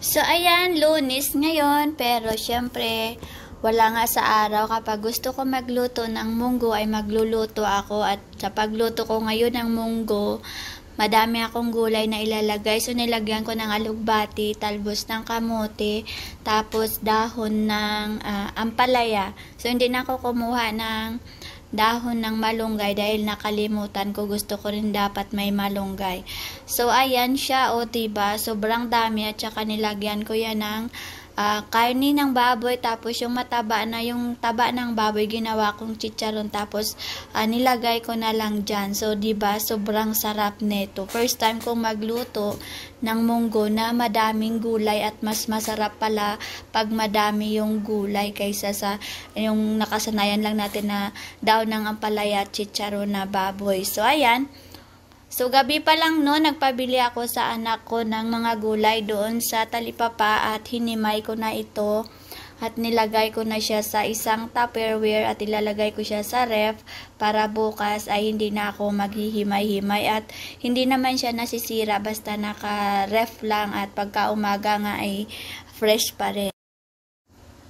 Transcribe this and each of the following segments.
So, ayan, Lunes ngayon, pero syempre, wala nga sa araw. Kapag gusto ko magluto ng munggo, ay magluluto ako. At sa pagluto ko ngayon ng munggo, madami akong gulay na ilalagay. So, nilagyan ko ng alugbati, talbos ng kamote, tapos dahon ng ampalaya. So, hindi na ako kumuha ng dahon ng malunggay dahil nakalimutan ko, gusto ko rin dapat may malunggay. So ayan siya, o diba, sobrang dami, at saka nilagyan ko yan ng karni ng baboy, tapos yung yung taba ng baboy ginawa kong chicharon, tapos nilagay ko na lang dyan. So diba, sobrang sarap neto. First time kong magluto ng munggo na madaming gulay, at mas masarap pala pag madami yung gulay kaysa sa yung nakasanayan lang natin na daw ng ampalaya at chicharon na baboy. So ayan. So, gabi pa lang no, nagpabili ako sa anak ko ng mga gulay doon sa talipapa, at hinimay ko na ito at nilagay ko na siya sa isang Tupperware at ilalagay ko siya sa ref para bukas ay hindi na ako maghihimay-himay, at hindi naman siya nasisira basta naka-ref lang, at pagka umaga nga ay fresh pa rin.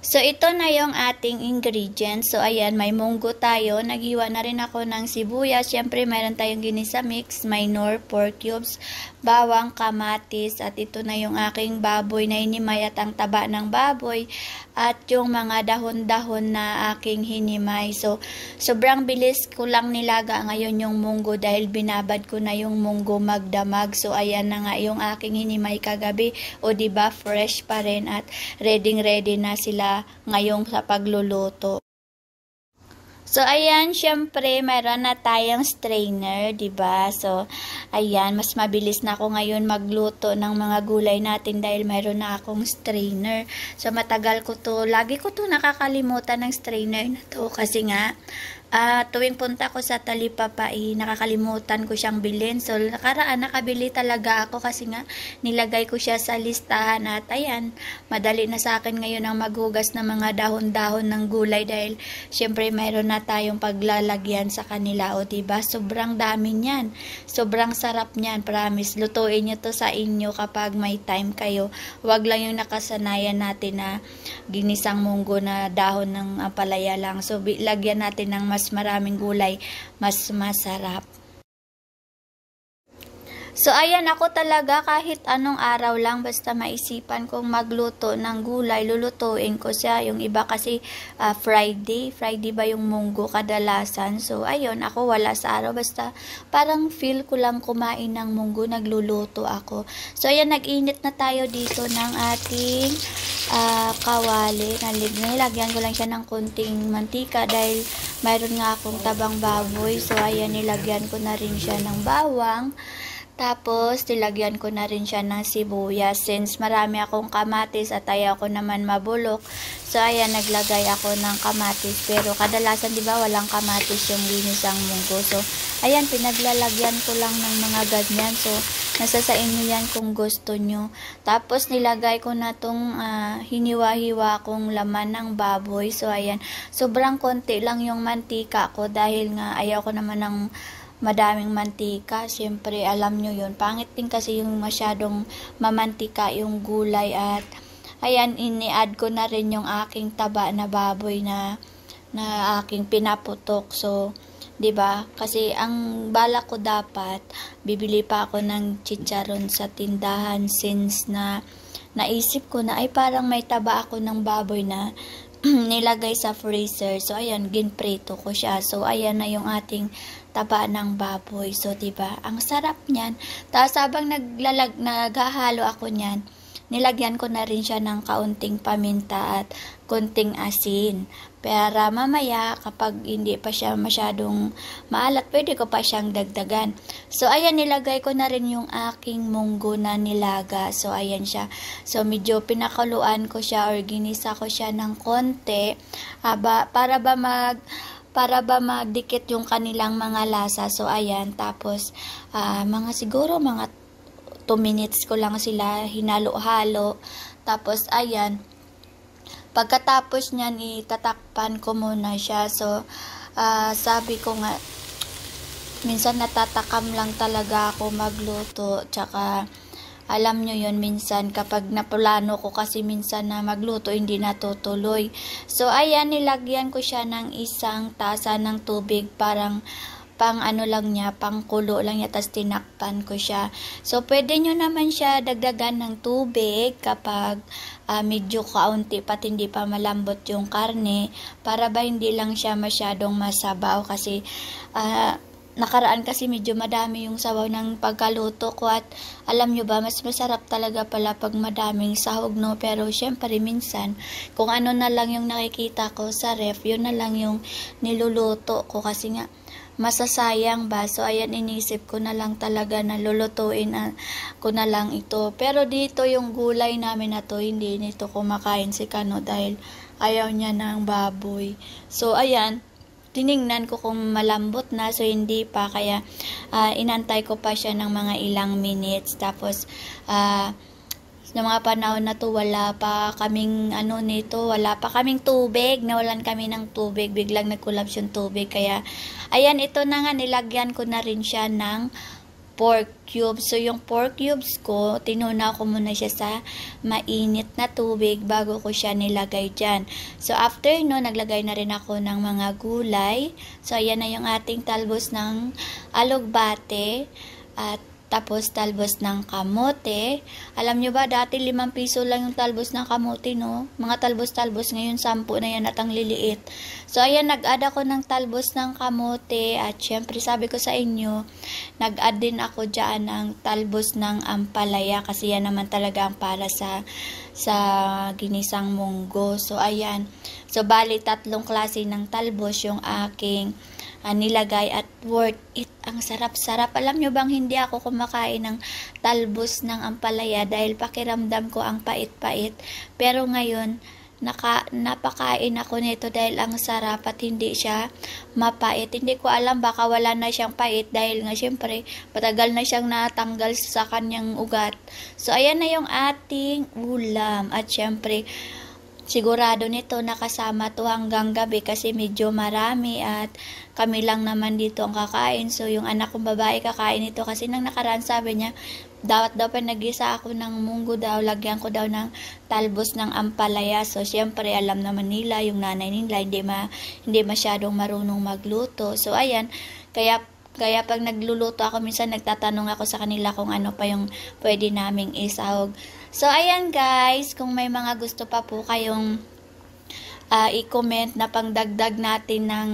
So, ito na yung ating ingredients. So, ayan, may munggo tayo. Naghiwa na rin ako ng sibuyas. Siyempre, mayroon tayong ginisa mix, minor, pork cubes, bawang, kamatis, at ito na yung aking baboy na hinimay at ang taba ng baboy, at yung mga dahon-dahon na aking hinimay. So, sobrang bilis ko lang nilaga ngayon yung munggo dahil binabad ko na yung munggo magdamag. So, ayan na nga yung aking hinimay kagabi. O, diba, fresh pa rin at ready na sila ngayong sa pagluluto. So, ayan, syempre, meron na tayong strainer, diba? So, ayan, mas mabilis na ako ngayon magluto ng mga gulay natin dahil meron na akong strainer. So, matagal ko to, lagi ko to nakakalimutan ng strainer na to kasi nga, tuwing punta ko sa talipapa, nakakalimutan ko siyang bilhin. So, nakaraan nakabili talaga ako kasi nga nilagay ko siya sa listahan, at ayan, madali na sa akin ngayon ang maghugas ng mga dahon-dahon ng gulay dahil syempre mayroon na tayong paglalagyan sa kanila. O diba, sobrang dami niyan. Sobrang sarap niyan, promise. Lutuin nyo to sa inyo kapag may time kayo. Huwag lang yung nakasanayan natin na ginisang munggo na dahon ng ampalaya lang. So, lagyan natin ng mas maraming gulay, mas masarap. So, ayan, ako talaga kahit anong araw lang, basta maisipan kong magluto ng gulay, lulutuin ko siya. Yung iba kasi Friday ba yung munggo kadalasan. So, ayun, ako wala sa araw, basta parang feel ko lang kumain ng munggo, nagluluto ako. So, ayan, nag-init na tayo dito ng ating kawali. Nilagyan ko lang siya ng kunting mantika dahil mayroon nga akong tabang baboy. So, ayan, nilagyan ko na rin siya ng bawang. Tapos, nilagyan ko na rin siya ng sibuyas. Since marami akong kamatis at ayaw ko naman mabulok. So, ayan, naglagay ako ng kamatis. Pero, kadalasan, di ba, walang kamatis yung ginisang munggo. So, ayan, pinaglalagyan ko lang ng mga ganyan. So, nasa sa inyo yan kung gusto nyo. Tapos, nilagay ko na tong hiniwa-hiwa kong laman ng baboy. So, ayan, sobrang konti lang yung mantika ko dahil nga ayaw ko naman ng madaming mantika. Siyempre, alam nyo yun. Pangit din kasi yung masyadong mamantika yung gulay. At, ayan, ini-add ko na rin yung aking taba na baboy na aking pinaputok. So, 'di ba? Kasi ang balak ko dapat bibili pa ako ng chicharon sa tindahan since na naisip ko na ay parang may taba ako ng baboy na nilagay sa freezer. So, ayan, ginprito ko siya. So, ayan na yung ating taba ng baboy. So, 'di ba? Ang sarap niyan. Tapos habang naghahalo ako niyan, nilagyan ko na rin siya ng kaunting paminta at kunting asin. Para mamaya, kapag hindi pa siya masyadong maalat, pwede ko pa siyang dagdagan. So, ayan, nilagay ko na rin yung aking munggo na nilaga. So, ayan siya. So, medyo pinakuluan ko siya or ginisa ko siya ng konti. Para ba magdikit yung kanilang mga lasa. So, ayan. Tapos, siguro mga 2 minutes ko lang sila hinalo-halo. Tapos, ayan. Pagkatapos niyan, itatakpan ko muna siya. So, sabi ko nga, minsan natatakam lang talaga ako magluto. Tsaka, alam nyo yun, minsan kapag napulano ko kasi minsan na magluto, hindi natutuloy. So, ayan, nilagyan ko siya ng isang tasa ng tubig, parang pang ano lang niya, pang kulo lang niya, tas tinakpan ko siya. So, pwede nyo naman siya dagdagan ng tubig kapag medyo kaunti pat hindi pa malambot yung karne, para ba hindi lang siya masyadong masabaw kasi nakaraan kasi medyo madami yung sabaw ng pagkaluto ko at alam nyo ba, mas masarap talaga pala pag madaming sahog, no? Pero syempre minsan, kung ano na lang yung nakikita ko sa ref, yun na lang yung niluluto ko kasi nga masasayang ba. So, ayan, inisip ko na lang talaga na lulutuin ko na lang ito. Pero dito, yung gulay namin na to, hindi nito kumakain si Kano dahil ayaw niya ng baboy. So, ayan, tiningnan ko kung malambot na. So, hindi pa. Kaya, inantay ko pa siya ng mga ilang minutes. Tapos, ng mga panahon na to, wala pa kaming wala pa kaming tubig, nawalan kami ng tubig, biglang nag-collapse yung tubig, kaya ayan, ito na nga, nilagyan ko na rin siya ng pork cubes. So yung pork cubes ko, tinuna ko muna siya sa mainit na tubig bago ko siya nilagay dyan. So after no, naglagay na rin ako ng mga gulay. So ayan na yung ating talbos ng alugbate at tapos talbos ng kamote. Alam nyo ba, dati 5 piso lang yung talbos ng kamote, no? Mga talbos-talbos, ngayon 10 na yan at ang liliit. So, ayan, nag-add ako ng talbos ng kamote at syempre sabi ko sa inyo, nag-add din ako dyan ng talbos ng ampalaya kasi yan naman talaga ang para sa ginisang munggo. So, ayan. So, bali 3 klase ng talbos yung aking nilagay at worth it. Ang sarap-sarap. Alam nyo bang hindi ako kumakain ng talbos ng ampalaya dahil pakiramdam ko ang pait-pait. Pero ngayon, napakain ako nito dahil ang sarap at hindi siya mapait. Hindi ko alam, baka wala na siyang pait dahil nga syempre patagal na siyang natanggal sa kanyang ugat. So, ayan na yung ating ulam at syempre sigurado nito nakasama to hanggang gabi kasi medyo marami at kami lang naman dito ang kakain. So, yung anak kong babae kakain ito kasi nang nakaraan sabi niya, daw pa nag-isa ako ng munggo daw, lagyan ko daw ng talbos ng ampalaya. So, syempre alam naman nila, yung nanay nila, hindi masyadong marunong magluto. So, ayan, kaya pag nagluluto ako, minsan nagtatanong ako sa kanila kung ano pa yung pwede naming isahog. So, ayan guys, kung may mga gusto pa po kayong i-comment na pangdagdag natin ng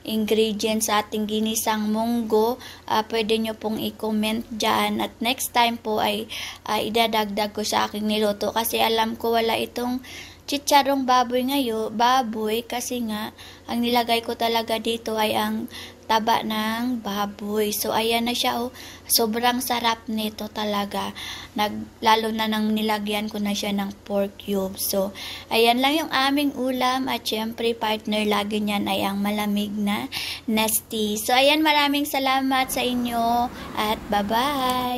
ingredients sa ating ginisang munggo, pwede nyo pong i-comment dyan. At next time po ay idadagdag ko sa aking niluto kasi alam ko wala itong chicharong baboy kasi nga ang nilagay ko talaga dito ay ang taba ng baboy. So, ayan na siya, oh. Sobrang sarap nito talaga. Lalo na nang nilagyan ko na siya ng pork cubes. So, ayan lang yung aming ulam. At syempre, partner, lagi niyan ay ang malamig na nasty. So, ayan, maraming salamat sa inyo. At bye-bye!